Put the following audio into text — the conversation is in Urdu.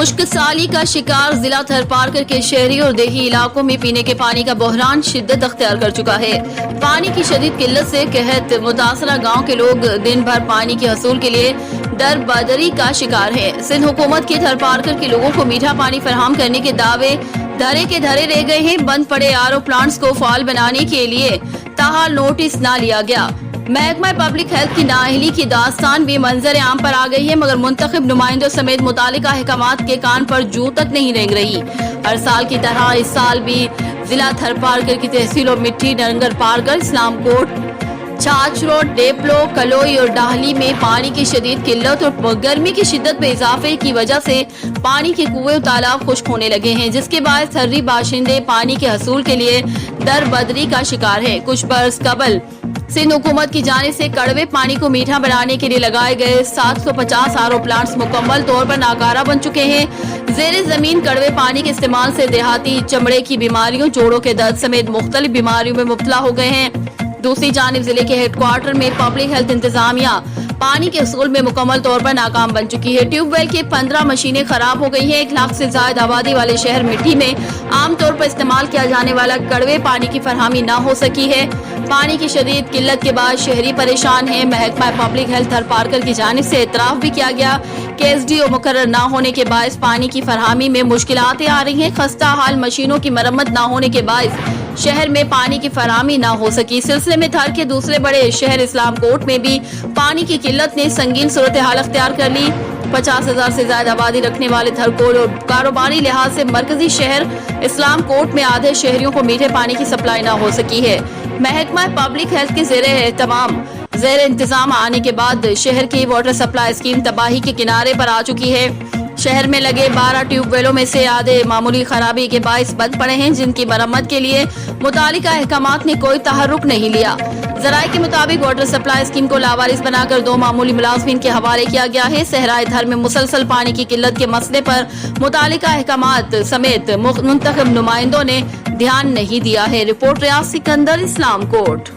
خشک سالی کا شکار ضلع تھرپارکر کے شہری اور دیہی علاقوں میں پینے کے پانی کا بحران شدت اختیار کر چکا ہے۔ پانی کی شدید قلت سے قحط متاثرہ گاؤں کے لوگ دن بھر پانی کے حصول کے لیے در بدری کا شکار ہیں۔ سندھ حکومت کے تھرپارکر کے لوگوں کو میٹھا پانی فراہم کرنے کے دعوے دھرے کے دھرے رہ گئے ہیں۔ بند پڑے آر او پلانٹس کو فعال بنانے کے لیے تاحال نوٹس نہ لیا گیا۔ محکمہ پبلک ہیلتھ کی نااہلی کی داستان بھی منظر عام پر آ گئی ہے، مگر منتخب نمائندوں سمیت متعلقہ احکامات کے کان پر جوں تک نہیں رینگ رہی۔ ہر سال کی طرح اس سال بھی ضلع تھرپارکر کی تحصیلوں مٹھی، ڈنگر پارکر، اسلام کوٹ، چھاچ روڈ، ڈیپلو، کلوئی اور ڈاہلی میں پانی کی شدید قلت اور گرمی کی شدت میں اضافے کی وجہ سے پانی کے کنویں اور تالاب خشک ہونے لگے ہیں، جس کے باعث تھرری باشندے پانی کے حصول کے لیے در بدری کا شکار ہیں۔ کچھ برس قبل سندھ حکومت کی جانب سے کڑوے پانی کو میٹھا بنانے کے لیے لگائے گئے 750 آر او پلانٹس مکمل طور پر ناکارہ بن چکے ہیں۔ زیر زمین کڑوے پانی کے استعمال سے دیہاتی چمڑے کی بیماریوں، جوڑوں کے درد سمیت مختلف بیماریوں میں مبتلا ہو گئے ہیں۔ دوسری جانب ضلع کے ہیڈ کوارٹر میں پبلک ہیلتھ انتظامیہ پانی کے حصول میں مکمل طور پر ناکام بن چکی ہے۔ ٹیوب ویل کی 15 مشینیں خراب ہو گئی ہیں۔ 1 لاکھ سے زائد آبادی والے شہر مٹھی میں عام طور پر استعمال کیا جانے والا کڑوے پانی کی فراہمی نہ ہو سکی ہے۔ پانی کی شدید قلت کے بعد شہری پریشان ہیں۔ محکمہ پبلک ہیلتھ تھرپارکر کی جانب سے اعتراف بھی کیا گیا کہ ایس ڈی او مقرر نہ ہونے کے باعث پانی کی فراہمی میں مشکلات آ رہی ہیں۔ خستہ حال مشینوں کی مرمت نہ ہونے کے باعث شہر میں پانی کی فراہمی نہ ہو سکی۔ اس سلسلے میں تھر کے دوسرے بڑے شہر اسلام کوٹ میں بھی پانی کی قلت نے سنگین صورتحال اختیار کر لی۔ 50,000 سے زائد آبادی رکھنے والے تھرکول اور کاروباری لحاظ سے مرکزی شہر اسلام کوٹ میں آدھے شہریوں کو میٹھے پانی کی سپلائی نہ ہو سکی ہے۔ محکمہ پبلک ہیلتھ کے زیر انتظام آنے کے بعد شہر کی واٹر سپلائی اسکیم تباہی کے کنارے پر آ چکی ہے۔ شہر میں لگے 12 ٹیوب ویلوں میں سے آدھے معمولی خرابی کے باعث بند پڑے ہیں، جن کی مرمت کے لیے متعلقہ احکامات نے کوئی تحرک نہیں لیا۔ ذرائع کے مطابق واٹر سپلائی اسکیم کو لاوارث بنا کر 2 معمولی ملازمین کے حوالے کیا گیا ہے۔ صحرائے تھر میں مسلسل پانی کی قلت کے مسئلے پر متعلقہ احکامات سمیت منتخب نمائندوں نے دھیان نہیں دیا ہے۔ رپورٹ ریاض سکندر، اسلام کوٹ۔